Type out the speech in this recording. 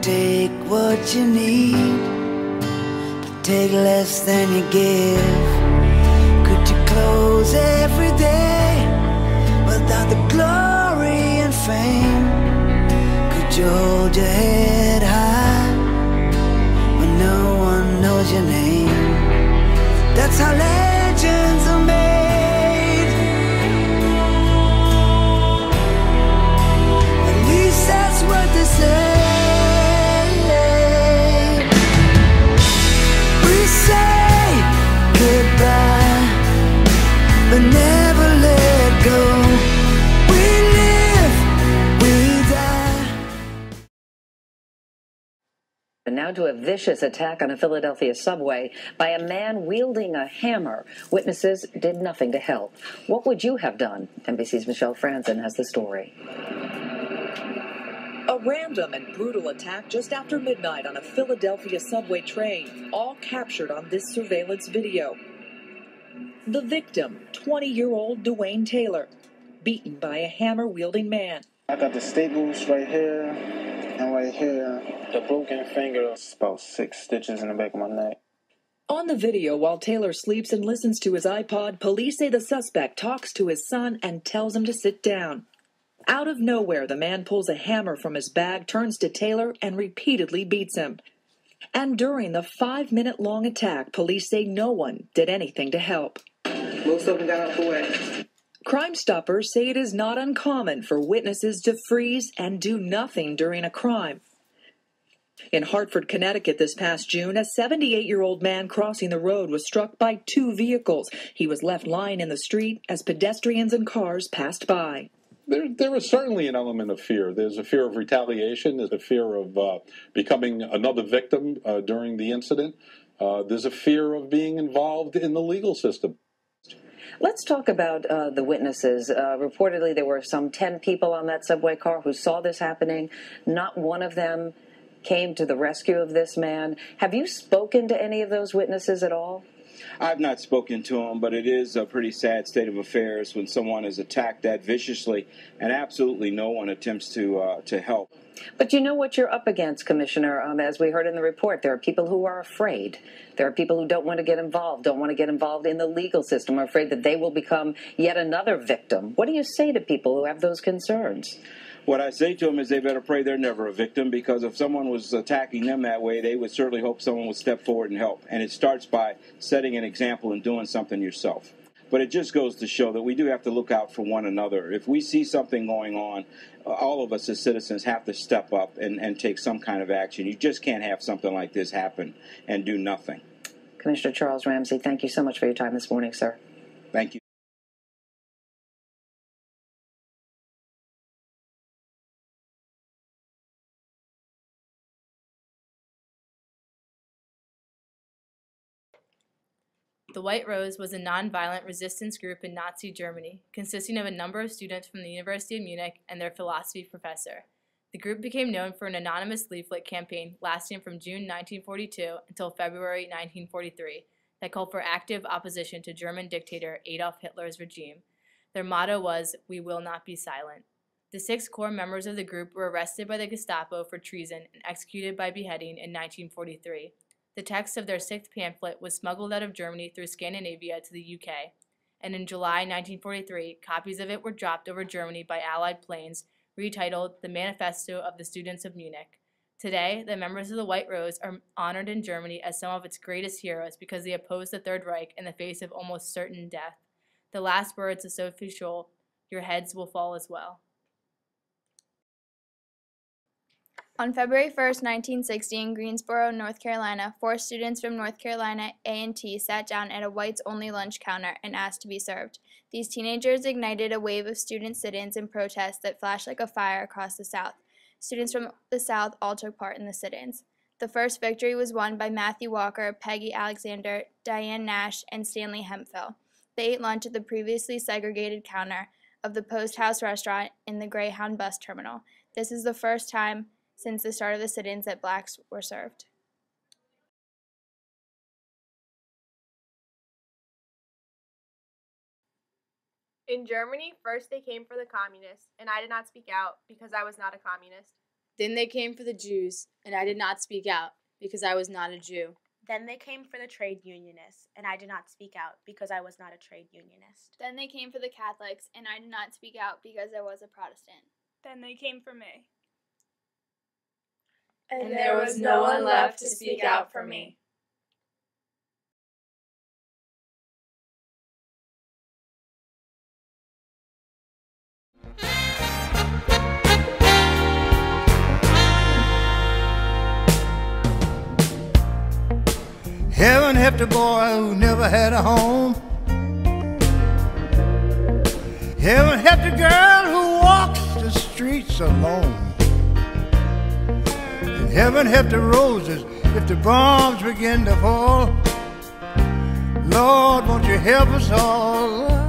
take what you need, but take less than you give? Could you close every day without the glory and fame? Could you hold your head high when no one knows your name? That's how legends are made. At least that's what they say. We say goodbye, but never let go. We live, we die. And now to a vicious attack on a Philadelphia subway by a man wielding a hammer. Witnesses did nothing to help. What would you have done? NBC's Michelle Franzen has the story. A random and brutal attack just after midnight on a Philadelphia subway train, all captured on this surveillance video. The victim, 20-year-old Dwayne Taylor, beaten by a hammer-wielding man. I got the staples right here and right here. The broken finger, about 6 stitches in the back of my neck. On the video, while Taylor sleeps and listens to his iPod, police say the suspect talks to his son and tells him to sit down. Out of nowhere, the man pulls a hammer from his bag, turns to Taylor, and repeatedly beats him. And during the 5-minute-long attack, police say no one did anything to help. Most of them got out the way. Crime Stoppers say it is not uncommon for witnesses to freeze and do nothing during a crime. In Hartford, Connecticut this past June, a 78-year-old man crossing the road was struck by 2 vehicles. He was left lying in the street as pedestrians and cars passed by. There is certainly an element of fear. There's a fear of retaliation. There's a fear of becoming another victim during the incident. There's a fear of being involved in the legal system. Let's talk about the witnesses. Reportedly, there were some 10 people on that subway car who saw this happening. Not one of them came to the rescue of this man. Have you spoken to any of those witnesses at all? I've not spoken to him, but it is a pretty sad state of affairs when someone is attacked that viciously and absolutely no one attempts to help. But you know what you're up against, Commissioner. As we heard in the report, there are people who are afraid. There are people who don't want to get involved, don't want to get involved in the legal system, are afraid that they will become yet another victim. What do you say to people who have those concerns? What I say to them is they better pray they're never a victim, because if someone was attacking them that way, they would certainly hope someone would step forward and help. And it starts by setting an example and doing something yourself. But it just goes to show that we do have to look out for one another. If we see something going on, all of us as citizens have to step up and take some kind of action. You just can't have something like this happen and do nothing. Commissioner Charles Ramsey, thank you so much for your time this morning, sir. Thank you. The White Rose was a nonviolent resistance group in Nazi Germany, consisting of a number of students from the University of Munich and their philosophy professor. The group became known for an anonymous leaflet campaign lasting from June 1942 until February 1943 that called for active opposition to German dictator Adolf Hitler's regime. Their motto was, "We will not be silent." The 6 core members of the group were arrested by the Gestapo for treason and executed by beheading in 1943. The text of their 6th pamphlet was smuggled out of Germany through Scandinavia to the UK, and in July 1943, copies of it were dropped over Germany by Allied planes, retitled The Manifesto of the Students of Munich. Today, the members of the White Rose are honored in Germany as some of its greatest heroes because they opposed the Third Reich in the face of almost certain death. The last words of Sophie Scholl, "Your heads will fall as well." On February 1, 1960, in Greensboro, North Carolina, 4 students from North Carolina A&T sat down at a whites-only lunch counter and asked to be served. These teenagers ignited a wave of student sit-ins and protests that flashed like a fire across the South. Students from the South all took part in the sit-ins. The first victory was won by Matthew Walker, Peggy Alexander, Diane Nash, and Stanley Hemphill. They ate lunch at the previously segregated counter of the Post House restaurant in the Greyhound bus terminal. This is the first time since the start of the sit-ins that blacks were served. In Germany, first they came for the communists, and I did not speak out because I was not a communist. Then they came for the Jews, and I did not speak out, because I was not a Jew. Then they came for the trade unionists, and I did not speak out, because I was not a trade unionist. Then they came for the Catholics, and I did not speak out because I was a Protestant. Then they came for me. And there was no one left to speak out for me. Heaven help the boy who never had a home. Heaven help the girl who walks the streets alone. And heaven help the roses if the bombs begin to fall. Lord, won't you help us all?